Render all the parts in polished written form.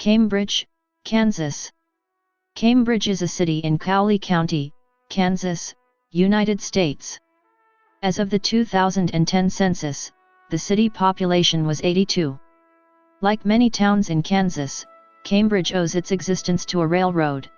Cambridge, Kansas. Cambridge is a city in Cowley County, Kansas, United States. As of the 2010 census, the city population was 82. Like many towns in Kansas, Cambridge owes its existence to a railroad.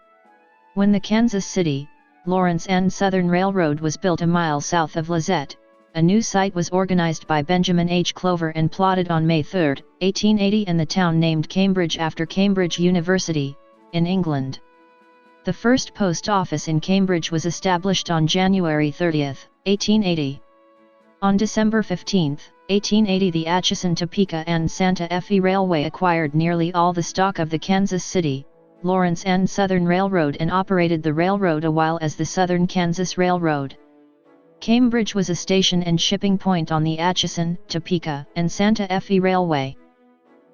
When the Kansas City, Lawrence and Southern Railroad was built a mile south of Lizette, a new site was organized by Benjamin H. Clover and plotted on May 3, 1880, and the town named Cambridge after Cambridge University, in England. The first post office in Cambridge was established on January 30, 1880. On December 15, 1880, the Atchison, Topeka and Santa Fe Railway acquired nearly all the stock of the Kansas City, Lawrence and Southern Railroad and operated the railroad a while as the Southern Kansas Railroad. Cambridge was a station and shipping point on the Atchison, Topeka, and Santa Fe Railway.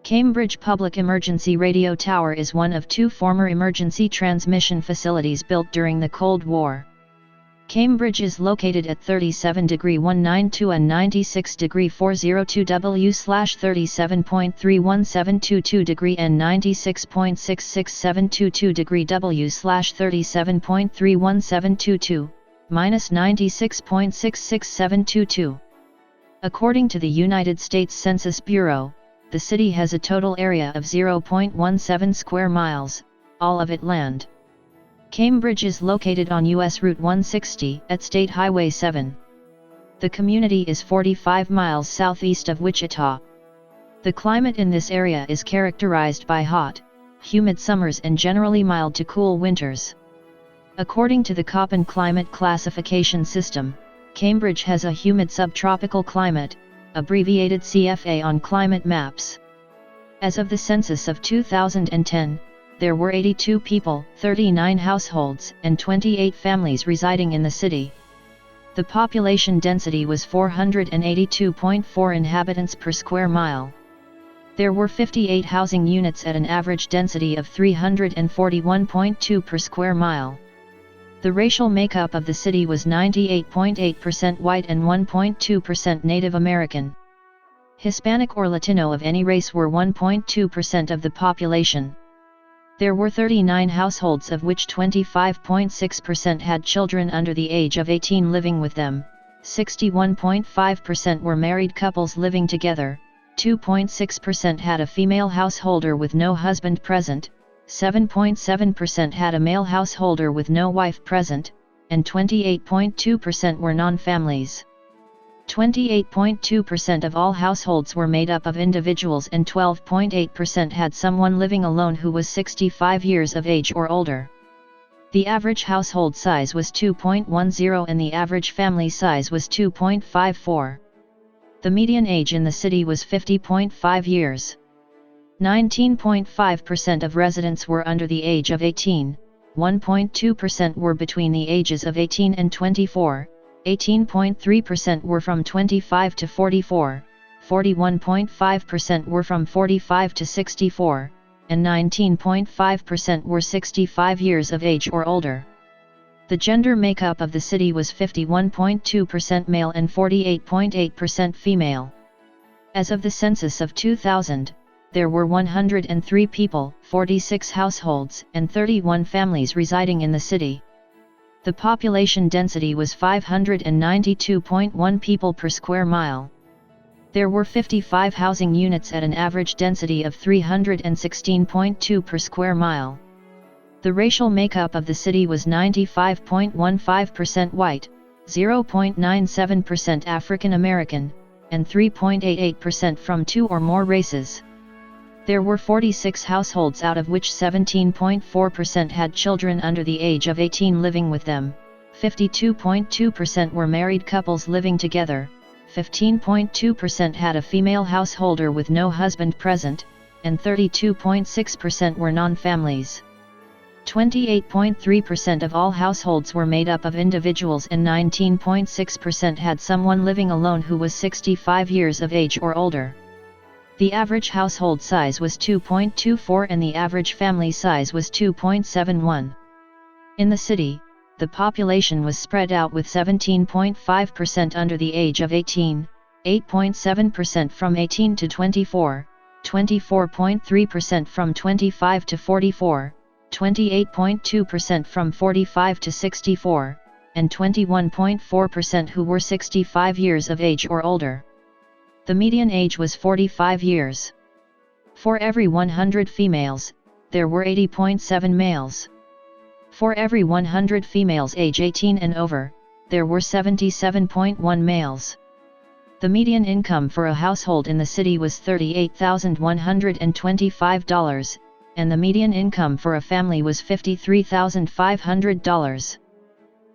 Cambridge Public Emergency Radio Tower is one of two former emergency transmission facilities built during the Cold War. Cambridge is located at 37°192 and 96°402 W/37.31722° and 96.66722° W/37.31722, -96.66722. According to the United States Census Bureau, the city has a total area of 0.17 square miles, all of it land. Cambridge is located on U.S. Route 160 at State Highway 7. The community is 45 miles southeast of Wichita. The climate in this area is characterized by hot, humid summers and generally mild to cool winters. According to the Köppen climate classification system, Cambridge has a humid subtropical climate, abbreviated CFA on climate maps. As of the census of 2010, there were 82 people, 39 households, and 28 families residing in the city. The population density was 482.4 inhabitants per square mile. There were 58 housing units at an average density of 341.2 per square mile. The racial makeup of the city was 98.8% white and 1.2% Native American. Hispanic or Latino of any race were 1.2% of the population. There were 39 households, of which 25.6% had children under the age of 18 living with them, 61.5% were married couples living together, 2.6% had a female householder with no husband present, 7.7% had a male householder with no wife present, and 28.2% were non-families. 28.2% of all households were made up of individuals and 12.8% had someone living alone who was 65 years of age or older. The average household size was 2.10 and the average family size was 2.54. The median age in the city was 50.5 years. 19.5% of residents were under the age of 18, 1.2% were between the ages of 18 and 24, 18.3% were from 25 to 44, 41.5% were from 45 to 64, and 19.5% were 65 years of age or older. The gender makeup of the city was 51.2% male and 48.8% female. As of the census of 2000, there were 103 people, 46 households, and 31 families residing in the city. The population density was 592.1 people per square mile. There were 55 housing units at an average density of 316.2 per square mile. The racial makeup of the city was 95.15% white, 0.97% African American, and 3.88% from two or more races. There were 46 households, out of which 17.4% had children under the age of 18 living with them, 52.2% were married couples living together, 15.2% had a female householder with no husband present, and 32.6% were non-families. 28.3% of all households were made up of individuals and 19.6% had someone living alone who was 65 years of age or older. The average household size was 2.24 and the average family size was 2.71. In the city, the population was spread out with 17.5% under the age of 18, 8.7% from 18 to 24, 24.3% from 25 to 44, 28.2% from 45 to 64, and 21.4% who were 65 years of age or older. The median age was 45 years. For every 100 females, there were 80.7 males. For every 100 females age 18 and over, there were 77.1 males. The median income for a household in the city was $38,125, and the median income for a family was $53,500.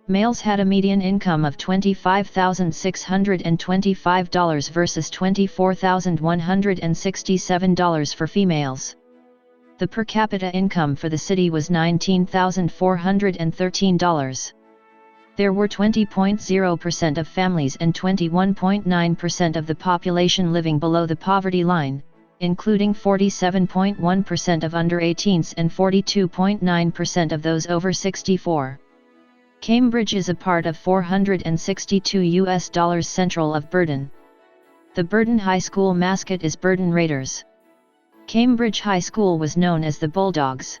Males had a median income of $25,625 versus $24,167 for females. The per capita income for the city was $19,413. There were 20.0% of families and 21.9% of the population living below the poverty line, including 47.1% of under 18s and 42.9% of those over 64. Cambridge is a part of $462 central of Burton. The Burton High School mascot is Burton Raiders. Cambridge High School was known as the Bulldogs.